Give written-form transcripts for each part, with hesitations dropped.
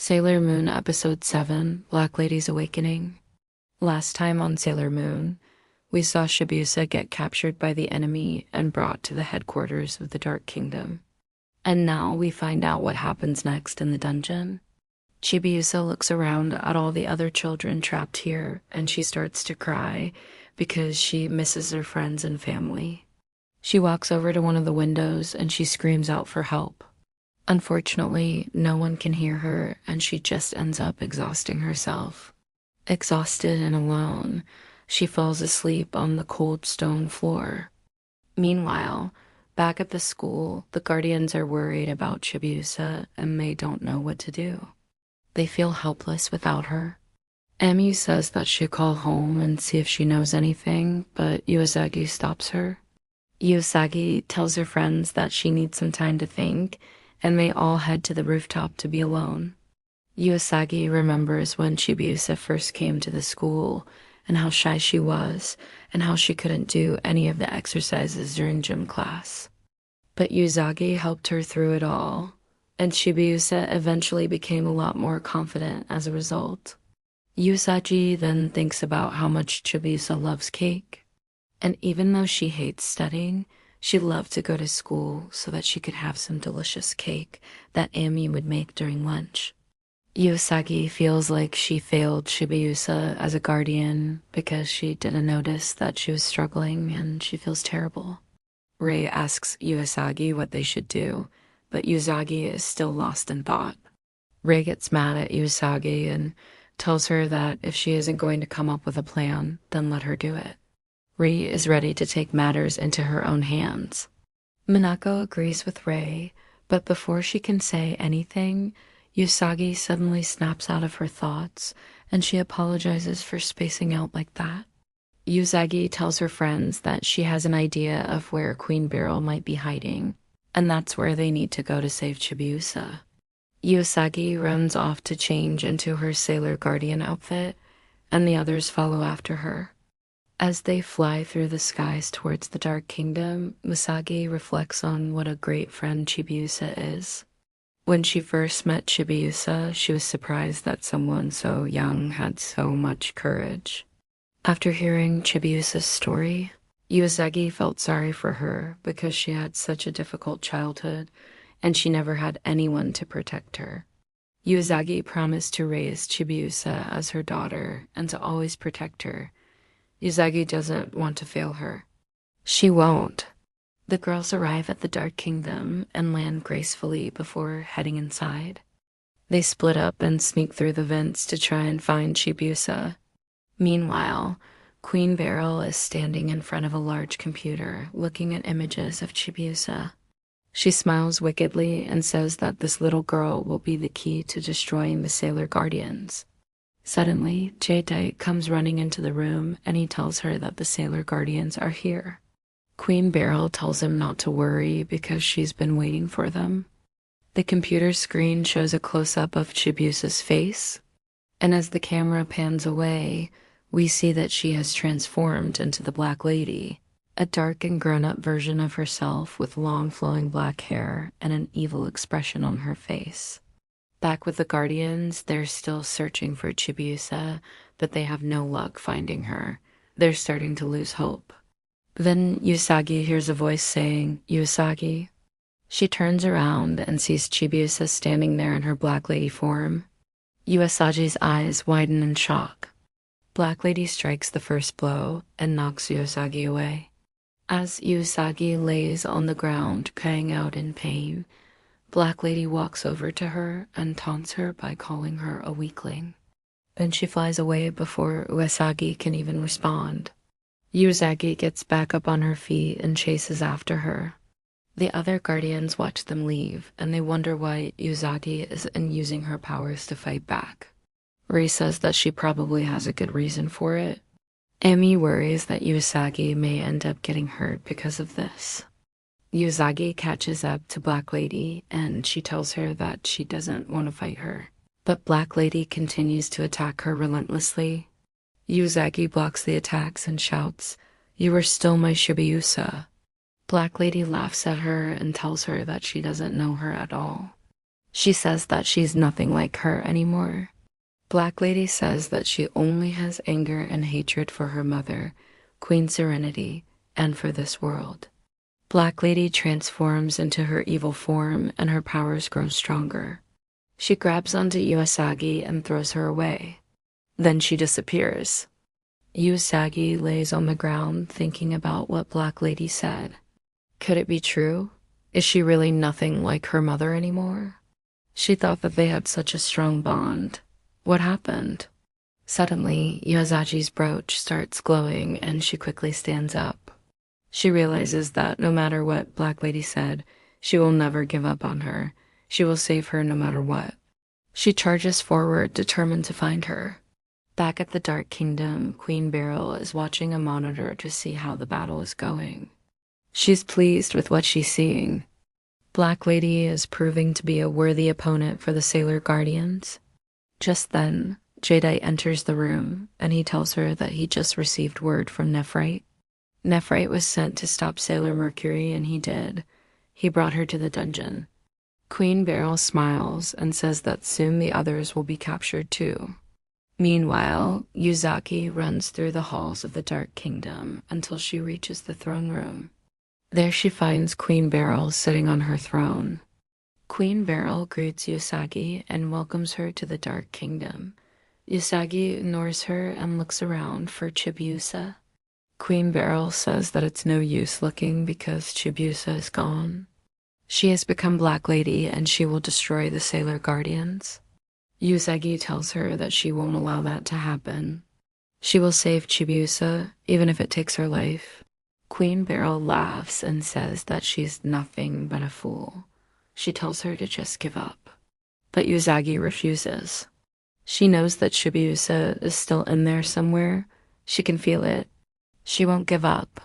Sailor Moon Episode 7, Black Lady's Awakening. Last time on Sailor Moon, we saw Chibiusa get captured by the enemy and brought to the headquarters of the Dark Kingdom. And now we find out what happens next in the dungeon. Chibiusa looks around at all the other children trapped here, and she starts to cry because she misses her friends and family. She walks over to one of the windows and she screams out for help. Unfortunately, no one can hear her, and she just ends up exhausting herself. Exhausted and alone, she falls asleep on the cold stone floor. Meanwhile, back at the school, the guardians are worried about Chibiusa and they don't know what to do. They feel helpless without her. Emi says that she'll call home and see if she knows anything, but Usagi stops her. Usagi tells her friends that she needs some time to think, and they all head to the rooftop to be alone. Usagi remembers when Chibiusa first came to the school and how shy she was and how she couldn't do any of the exercises during gym class. But Usagi helped her through it all, and Chibiusa eventually became a lot more confident as a result. Usagi then thinks about how much Chibiusa loves cake, and even though she hates studying, she loved to go to school so that she could have some delicious cake that Amy would make during lunch. Usagi feels like she failed Chibiusa as a guardian because she didn't notice that she was struggling, and she feels terrible. Rei asks Usagi what they should do, but Usagi is still lost in thought. Rei gets mad at Usagi and tells her that if she isn't going to come up with a plan, then let her do it. Rei is ready to take matters into her own hands. Minako agrees with Rei, but before she can say anything, Usagi suddenly snaps out of her thoughts, and she apologizes for spacing out like that. Usagi tells her friends that she has an idea of where Queen Beryl might be hiding, and that's where they need to go to save Chibiusa. Usagi runs off to change into her Sailor Guardian outfit, and the others follow after her. As they fly through the skies towards the Dark Kingdom, Usagi reflects on what a great friend Chibiusa is. When she first met Chibiusa, she was surprised that someone so young had so much courage. After hearing Chibiusa's story, Usagi felt sorry for her because she had such a difficult childhood and she never had anyone to protect her. Usagi promised to raise Chibiusa as her daughter and to always protect her. Usagi doesn't want to fail her. She won't. The girls arrive at the Dark Kingdom and land gracefully before heading inside. They split up and sneak through the vents to try and find Chibiusa. Meanwhile, Queen Beryl is standing in front of a large computer looking at images of Chibiusa. She smiles wickedly and says that this little girl will be the key to destroying the Sailor Guardians. Suddenly, Jadeite comes running into the room and he tells her that the Sailor Guardians are here. Queen Beryl tells him not to worry because she's been waiting for them. The computer screen shows a close-up of Chibiusa's face, and as the camera pans away, we see that she has transformed into the Black Lady, a dark and grown-up version of herself with long flowing black hair and an evil expression on her face. Back with the Guardians, they're still searching for Chibiusa, but they have no luck finding her. They're starting to lose hope. Then Usagi hears a voice saying, "Usagi." She turns around and sees Chibiusa standing there in her Black Lady form. Usagi's eyes widen in shock. Black Lady strikes the first blow and knocks Usagi away. As Usagi lays on the ground crying out in pain, Black Lady walks over to her and taunts her by calling her a weakling. Then she flies away before Usagi can even respond. Usagi gets back up on her feet and chases after her. The other guardians watch them leave, and they wonder why Usagi isn't using her powers to fight back. Rei says that she probably has a good reason for it. Emi worries that Usagi may end up getting hurt because of this. Usagi catches up to Black Lady, and she tells her that she doesn't want to fight her. But Black Lady continues to attack her relentlessly. Usagi blocks the attacks and shouts, "You are still my Chibiusa." Black Lady laughs at her and tells her that she doesn't know her at all. She says that she's nothing like her anymore. Black Lady says that she only has anger and hatred for her mother, Queen Serenity, and for this world. Black Lady transforms into her evil form and her powers grow stronger. She grabs onto Usagi and throws her away. Then she disappears. Usagi lays on the ground thinking about what Black Lady said. Could it be true? Is she really nothing like her mother anymore? She thought that they had such a strong bond. What happened? Suddenly, Usagi's brooch starts glowing and she quickly stands up. She realizes that no matter what Black Lady said, she will never give up on her. She will save her no matter what. She charges forward, determined to find her. Back at the Dark Kingdom, Queen Beryl is watching a monitor to see how the battle is going. She's pleased with what she's seeing. Black Lady is proving to be a worthy opponent for the Sailor Guardians. Just then, Jadeite enters the room, and he tells her that he just received word from Nephrite. Nephrite was sent to stop Sailor Mercury, and he did. He brought her to the dungeon. Queen Beryl smiles and says that soon the others will be captured too. Meanwhile, Usagi runs through the halls of the Dark Kingdom until she reaches the throne room. There she finds Queen Beryl sitting on her throne. Queen Beryl greets Usagi and welcomes her to the Dark Kingdom. Usagi ignores her and looks around for Chibiusa. Queen Beryl says that it's no use looking because Chibiusa is gone. She has become Black Lady and she will destroy the Sailor Guardians. Usagi tells her that she won't allow that to happen. She will save Chibiusa, even if it takes her life. Queen Beryl laughs and says that she's nothing but a fool. She tells her to just give up. But Usagi refuses. She knows that Chibiusa is still in there somewhere. She can feel it. She won't give up.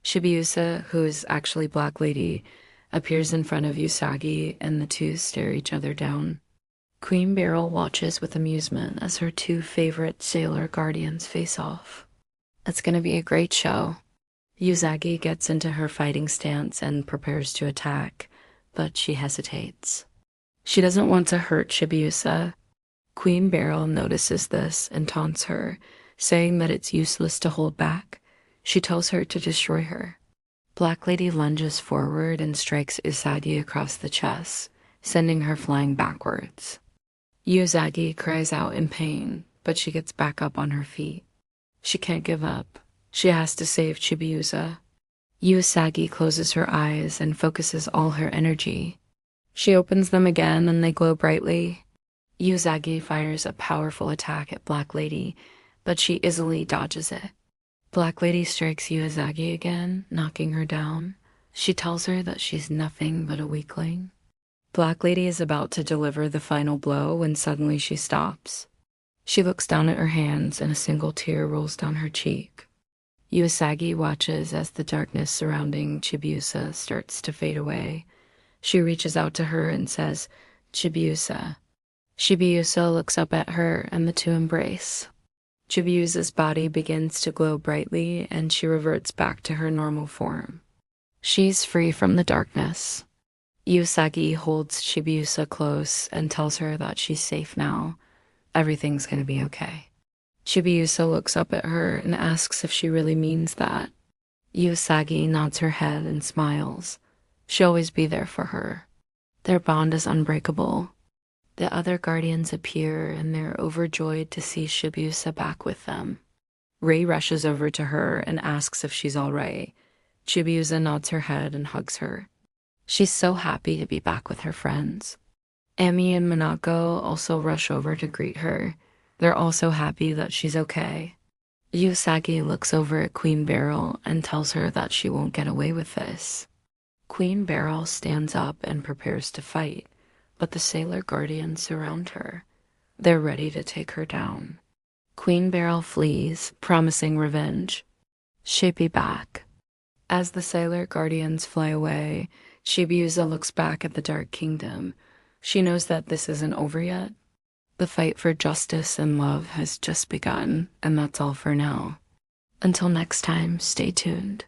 Chibiusa, who is actually Black Lady, appears in front of Usagi and the two stare each other down. Queen Beryl watches with amusement as her two favorite Sailor Guardians face off. It's going to be a great show. Usagi gets into her fighting stance and prepares to attack, but she hesitates. She doesn't want to hurt Chibiusa. Queen Beryl notices this and taunts her, saying that it's useless to hold back. She tells her to destroy her. Black Lady lunges forward and strikes Usagi across the chest, sending her flying backwards. Usagi cries out in pain, but she gets back up on her feet. She can't give up. She has to save Chibiusa. Usagi closes her eyes and focuses all her energy. She opens them again and they glow brightly. Usagi fires a powerful attack at Black Lady, but she easily dodges it. Black Lady strikes Usagi again, knocking her down. She tells her that she's nothing but a weakling. Black Lady is about to deliver the final blow when suddenly she stops. She looks down at her hands and a single tear rolls down her cheek. Usagi watches as the darkness surrounding Chibiusa starts to fade away. She reaches out to her and says, "Chibiusa." Chibiusa looks up at her and the two embrace. Chibiusa's body begins to glow brightly and she reverts back to her normal form. She's free from the darkness. Usagi holds Chibiusa close and tells her that she's safe now. Everything's gonna be okay. Chibiusa looks up at her and asks if she really means that. Usagi nods her head and smiles. She'll always be there for her. Their bond is unbreakable. The other guardians appear and they're overjoyed to see Chibiusa back with them. Rei rushes over to her and asks if she's all right. Chibiusa nods her head and hugs her. She's so happy to be back with her friends. Ami and Minako also rush over to greet her. They're also happy that she's okay. Usagi looks over at Queen Beryl and tells her that she won't get away with this. Queen Beryl stands up and prepares to fight, but the Sailor Guardians surround her. They're ready to take her down. Queen Beryl flees, promising revenge. She'll be back. As the Sailor Guardians fly away, Chibiusa looks back at the Dark Kingdom. She knows that this isn't over yet. The fight for justice and love has just begun, and that's all for now. Until next time, stay tuned.